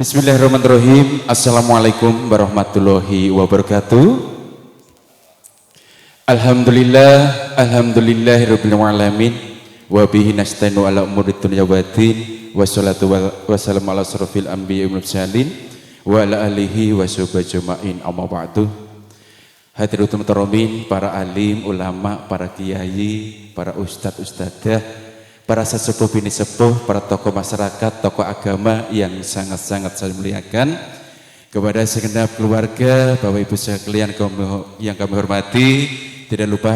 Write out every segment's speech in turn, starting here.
Bismillahirrahmanirrahim. Assalamualaikum warahmatullahi wabarakatuh. Alhamdulillahirabbil alamin wa bihi nasta'inu ala umuri dunya waddin wassalatu wassalamu ala asrofil anbiya'i wal mursalin wa ala alihi wa sahbihi ajma'in amma ba'du. Hadirin mutaramin, para alim, ulama, para kiai, para ustadz-ustadzah, para sesepuh bini sepuh, para tokoh masyarakat, tokoh agama yang sangat-sangat saya muliakan, kepada segenap keluarga, Bapak Ibu sekalian yang kami hormati, tidak lupa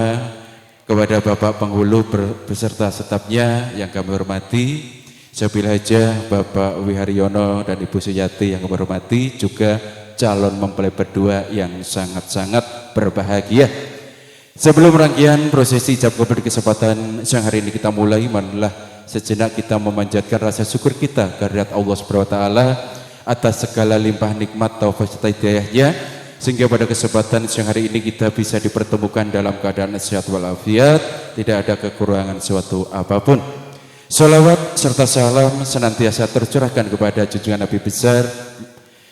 kepada Bapak Penghulu beserta stafnya yang kami hormati, Sabil Hajah, Bapak Wiharyono dan Ibu Suyati yang kami hormati, juga calon mempelai berdua yang sangat-sangat berbahagia. Sebelum rangkaian prosesi ijab kabul di kesempatan siang hari ini kita mulai, marilah sejenak kita memanjatkan rasa syukur kita kehadirat Allah Subhanahu wa taala atas segala limpah nikmat taufik serta hidayahnya, sehingga pada kesempatan siang hari ini kita bisa dipertemukan dalam keadaan sehat walafiat, tidak ada kekurangan suatu apapun. Salawat serta salam senantiasa tercurahkan kepada junjungan Nabi besar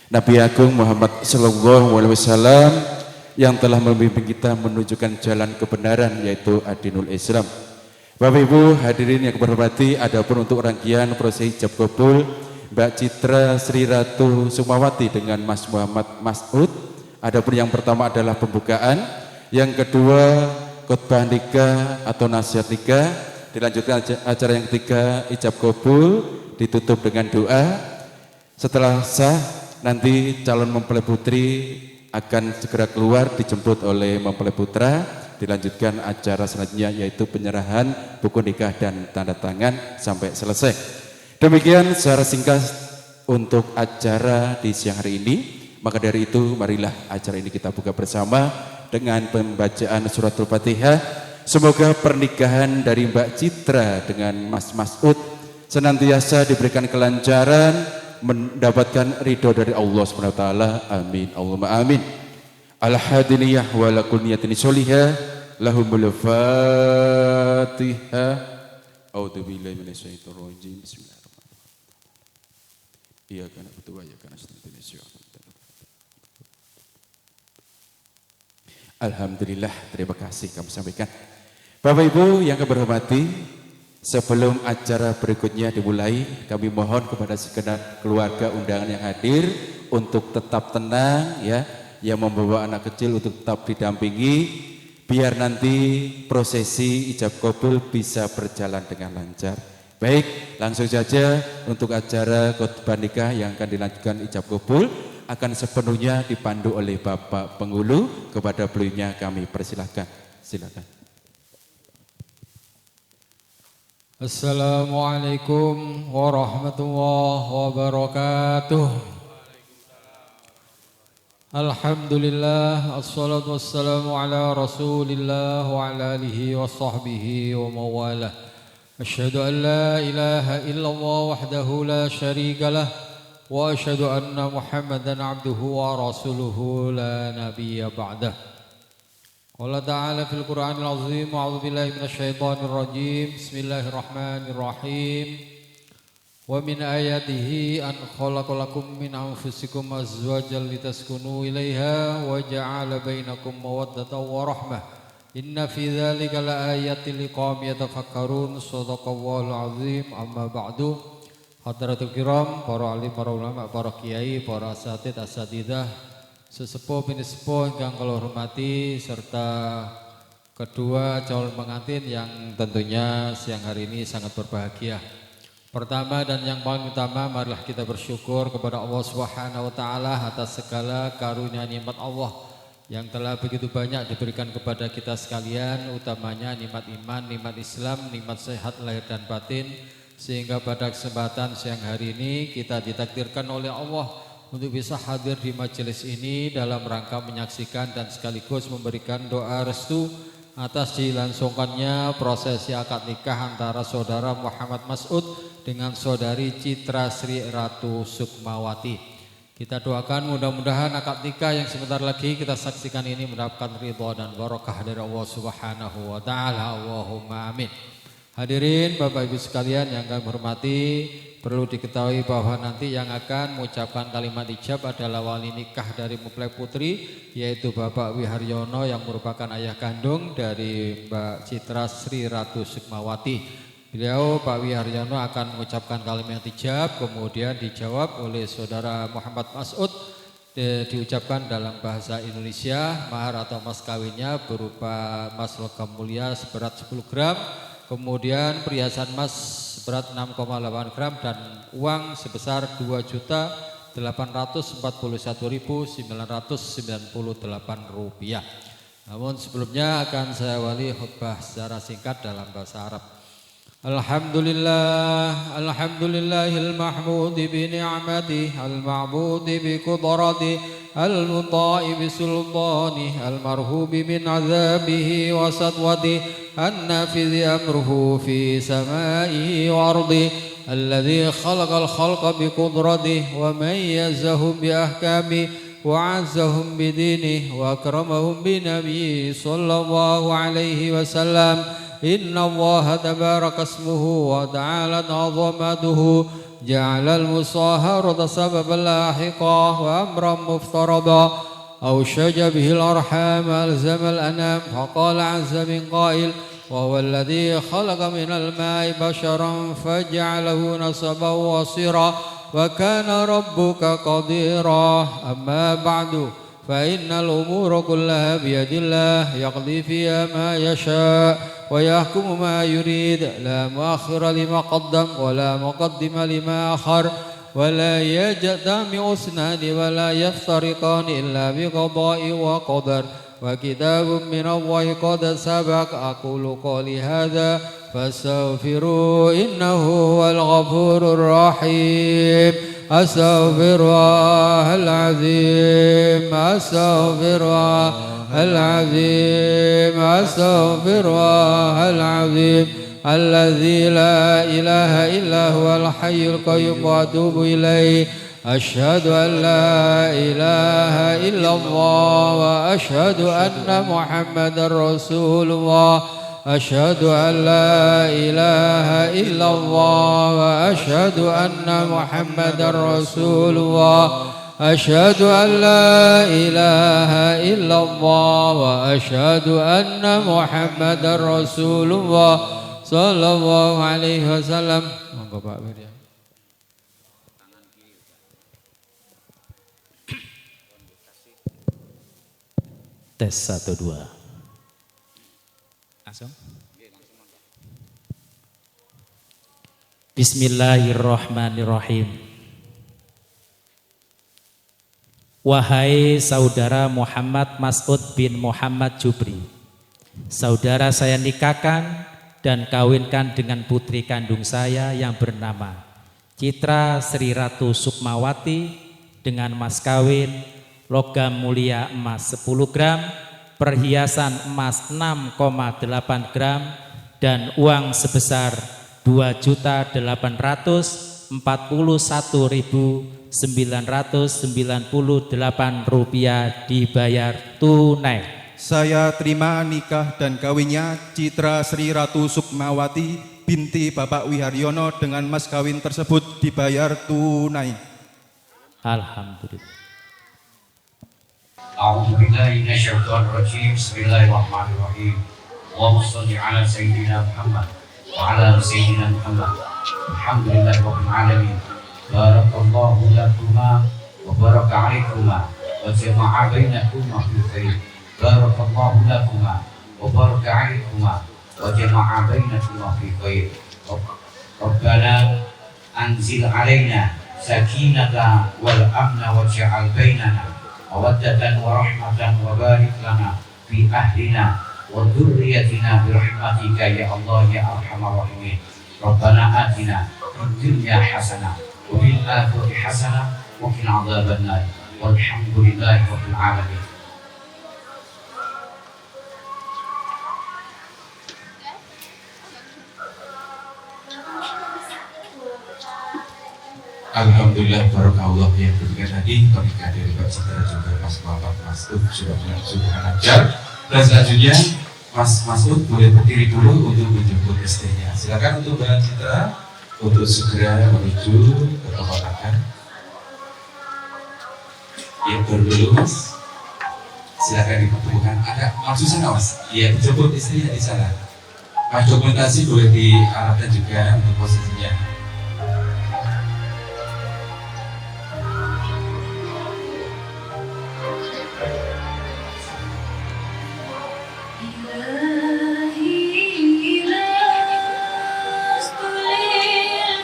Nabi Agung Muhammad sallallahu alaihi wasallam yang telah membimbing kita menunjukkan jalan kebenaran, yaitu Adinul Islam. Bapak Ibu hadirin yang berhormati, adapun untuk rangkaian prosesi ijab kabul Mbak Citra Sri Ratu Sukmawati dengan Mas Muhammad Mas'ud, adapun yang pertama adalah pembukaan, yang kedua khotbah nikah atau nasihat nikah, dilanjutkan acara yang ketiga ijab kabul, ditutup dengan doa. Setelah sah, nanti calon mempelai putri akan segera keluar dijemput oleh mempelai putra, dilanjutkan acara selanjutnya yaitu penyerahan buku nikah dan tanda tangan sampai selesai. Demikian secara singkat untuk acara di siang hari ini. Maka dari itu marilah acara ini kita buka bersama dengan pembacaan suratul Fatihah. Semoga pernikahan dari Mbak Citra dengan Mas Mas'ud senantiasa diberikan kelancaran, mendapatkan ridho dari Allah Subhanahu wa taala. Amin. Allahumma amin. Al-hadiniyah wa lakul niyatin sholihah lahumul Fatihah. A'udzubillahi minasyaitonir rajim. Bismillahirrahmanirrahim. Iyyaka na'budu wa iyyaka nasta'in. Alhamdulillah, terima kasih kami sampaikan. Bapak Ibu yang kami hormati, sebelum acara berikutnya dimulai, kami mohon kepada segenap keluarga undangan yang hadir untuk tetap tenang ya, yang membawa anak kecil untuk tetap didampingi biar nanti prosesi ijab kabul bisa berjalan dengan lancar. Baik, langsung saja untuk acara khotbah nikah yang akan dilanjutkan ijab kabul akan sepenuhnya dipandu oleh Bapak Penghulu. Kepada beliaunya kami persilahkan. Silakan. Assalamualaikum warahmatullahi wabarakatuh. Alhamdulillah, assalatu wassalamu ala rasulillah wa ala alihi wa sahbihi wa mawalah. Asyhadu an la ilaha illallah wahdahu la syarika lah, wa asyhadu anna Muhammadan abduhu wa rasuluhu la nabiyya ba'dah. Qala ta'ala fil Qur'anil azim, a'udzu billahi minasyaitonir rajim. Bismillahirrahmanirrahim. Wa min ayatihi an khalaqalakum min anfusikum azwajan litaskunu ilaiha wa ja'ala bainakum mawaddatan wa rahmah. Inna fi dzalika laayatin liqaumin yatafakkarun. Shadaqallahul azim. Amma ba'du. Hadratul kiram, para alim, para ulama, para kiai, para asatidz, asatidzah, sesepuh bini sepuh yang kalau hormati, serta kedua calon pengantin yang tentunya siang hari ini sangat berbahagia. Pertama dan yang paling utama, marilah kita bersyukur kepada Allah Subhanahu wa taala atas segala karunia nikmat Allah yang telah begitu banyak diberikan kepada kita sekalian, utamanya nikmat iman, nikmat Islam, nikmat sehat lahir dan batin, sehingga pada kesempatan siang hari ini kita ditakdirkan oleh Allah untuk bisa hadir di majelis ini dalam rangka menyaksikan dan sekaligus memberikan doa restu atas dilangsungkannya prosesi akad nikah antara saudara Muhammad Mas'ud dengan saudari Citra Sri Ratu Sukmawati. Kita doakan mudah-mudahan akad nikah yang sebentar lagi kita saksikan ini mendapatkan ridha dan barakah dari Allah Subhanahu wa taala. Allahumma amin. Hadirin Bapak Ibu sekalian yang kami hormati, perlu diketahui bahwa nanti yang akan mengucapkan kalimat ijab adalah wali nikah dari mempelai putri, yaitu Bapak Wiharyono yang merupakan ayah kandung dari Mbak Citra Sri Ratu Sukmawati. Beliau Pak Wiharyono akan mengucapkan kalimat ijab, kemudian dijawab oleh saudara Muhammad Mas'ud, diucapkan dalam bahasa Indonesia. Mahar atau mas kawinnya berupa emas logam mulia seberat 10 gram, kemudian perhiasan emas seberat 6,8 gram dan uang sebesar 2.841.998 rupiah. Namun sebelumnya akan saya awali khutbah secara singkat dalam bahasa Arab. Alhamdulillahil mahmudi bi ni'mati, al-ma'budi bi qudrati, al-muta'i bi sultani, al-marhubi min azabihi wa sadwati, an-nafidhi amruhu fi samaihi wa ardi, alladhi khalaqal khalqa bi qudrati wa mayyazzahum bi ahkami wa azzahum bi dini wa akramahum bi nabiyyi sallallahu alaihi wasallam. Inna Allah tabaraka ismuhu wa ta'ala azamatuhu ja'ala al-musaharata sababan lahiqa wa amran muftarada awshaja bihi al-arham alzama al-anam faqala azza min qail wa huwa alladhi khalaqa min al-ma'i basharan faj'alahu nasaban wa sira wa kana rabbuka qadira amma ba'du فإن الأمور كلها بيد الله يقضي فيها ما يشاء ويحكم ما يريد لا مؤخر لما قدم ولا مقدم لما أخر ولا يجتمع اثنان ولا يفترقان إلا بقضاء وقدر وكتاب من الله قد سبق أقول قولي هذا فاستغفروا إنه هو الغفور الرحيم أستغفر الله العظيم أستغفر الله العظيم أستغفر الله العظيم الذي لا إله إلا هو الحي القيوم وأتوب إليه أشهد أن لا إله إلا الله وأشهد أن محمدا رسول الله أشهد أن لا إله إلا الله وأشهد أن محمدا رسول الله أشهد أن لا إله إلا الله وأشهد أن محمدا رسول الله صلى الله عليه وسلم. Tes 1 2. Langsung. Bismillahirrahmanirrahim. Wahai saudara Muhammad Mas'ud bin Muhammad Jubri, saudara saya nikahkan dan kawinkan dengan putri kandung saya yang bernama Citra Sri Ratu Sukmawati dengan mas kawin logam mulia emas 10 gram, perhiasan emas 6,8 gram dan uang sebesar 2.841.998 rupiah dibayar tunai. Saya terima nikah dan kawinnya Citra Sri Ratu Sukmawati binti Bapak Wiharyono dengan mas kawin tersebut dibayar tunai. Alhamdulillah. A'udzu billahi minasyaitonir rajim. Bismillahirrahmanirrahim. Allahumma shalli ala sayyidina Muhammad wa ala sayyidina Muhammad. Alhamdulillahi rabbil alamin. Barakallahu lakuma wa baraka alaikuma wa jama'a bainakuma fil khair. Barakallahu lakuma wa baraka alaikuma wa jama'a bainakuma fil khair. Rabbana anzil alaina sakinata wal amna waj'al bainana mawaddatan wa rahmatan wa barik lana fi ahlina wa dhurriyyatina bi rahmatika ya Allah ya arhamar rahimin. Rabbana atina fid dunya hasanah wa fil akhirati hasanah wa qina adzabannar. Walhamdulillahi rabbil alamin. Alhamdulillah barakallah yang berikutnya tadi pernikahan dari Mbak Citra juga Mas Muhammad Mas'ud sudah lancar. Dan selanjutnya Mas Mas'ud boleh berdiri dulu untuk menjemput istrinya. Silakan untuk Mbak Citra untuk segera menuju ke tempat makan. Ya dulu mas, silakan dipertemukan. Ada maksud sana mas? Iya, dijemput istrinya di sana. Mas dokumentasi boleh diarahkan juga untuk posisinya.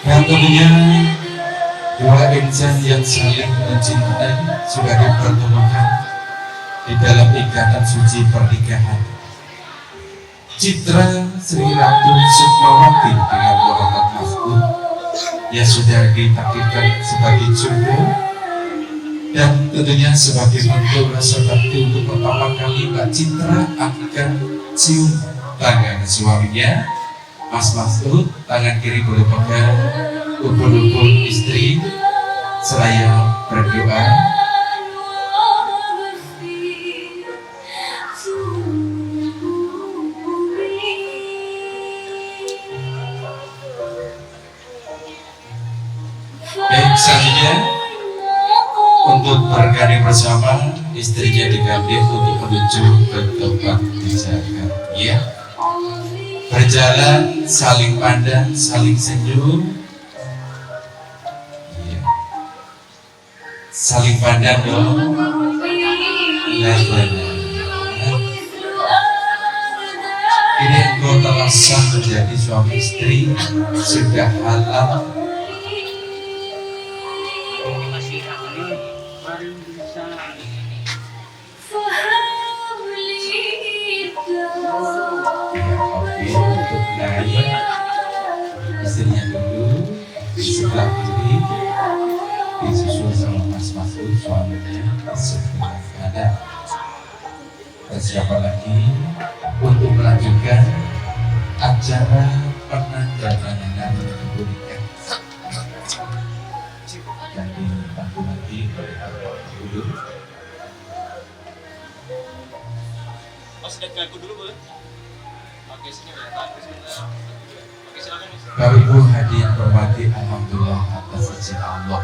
Dan tentunya dua insan yang saling mencintai sudah dipertemukan di dalam ikatan suci pernikahan. Citra Sri Ratu Sukmawati dengan Muhammad Mas'ud yang sudah ditakdirkan sebagai jodoh, dan tentunya sebagai bentuk rasa bakti untuk pertama kali Mbak Citra akan cium tangan suaminya Mas Mas'ud. Tangan kiri boleh pegang ubun-ubun istri seraya berdoa. Baik, selanjutnya untuk bergandeng bersama istrinya digandeng untuk menuju ke tempat pijatan. Ya, berjalan saling pandang, saling senyum. Ya, saling pandang dong. Ini engkau telah sah menjadi suami istri, sudah halal. Untuk naik istrinya dulu di sebelah kiri, disusul sama Mas Mas'ud suaminya di sebelah kanan. Dan siapa lagi untuk melanjutkan acara penandatanganan pernikahan. Dan dibantu lagi oleh dulu. Mas dekat aku dulu boleh? Oke, sini ya. Oke, silakan Mas. Bapak Ibu hadirin hormati, alhamdulillah atas izin Allah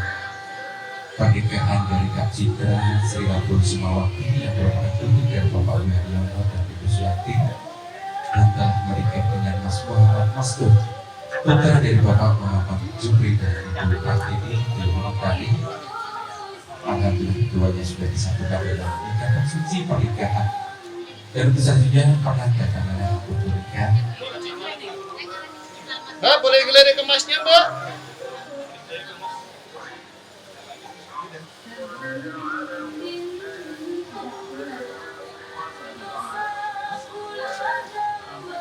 pernikahan dari Kak Citra Sri Ratu Sukmawati yang berpadu dari Bapak Wiharyono dan Ibu Suwati yang telah menikah dengan Mas Muhammad Mas'ud, putra dari Bapak Muhammad Jubri dan Ibu Kartini Dewi. Alhamdulillah keduanya sudah disatukan dalam ikatan suci pernikahan. Dan itu selanjutnya penandatanganan pernikahan. Mbak, boleh geledek emasnya, Mbak?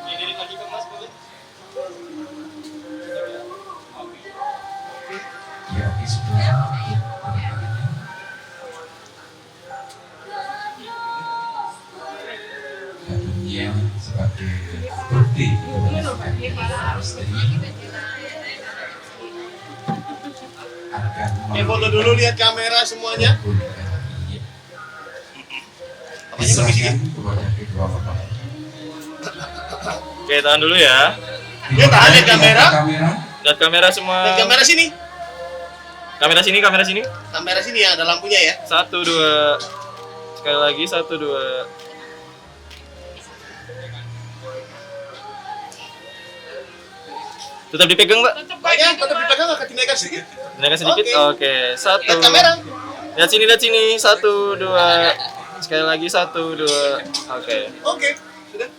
Ini lagi ke Mas, boleh? Ya, oke, sebenarnya tentunya sebagai bukti keberhasilan istri akan Foto dulu, lihat kamera semuanya. diserahkan kepada kedua bapak. Oke, tahan dulu ya. Ya, tahan lihat kamera. Lihat kamera semua. Lihat kamera sini. Kamera sini, kamera sini. Kamera sini ya, ada lampunya ya. 1, 2. Sekali lagi 1, 2. Tetap dipegang, Mbak. Tetap dipegang, akan dinaikkan sedikit. Dinaikkan sedikit. Oke, 1. Lihat kamera. Lihat sini. 1, 2. Sekali lagi 1, 2. Oke. Oke, sudah.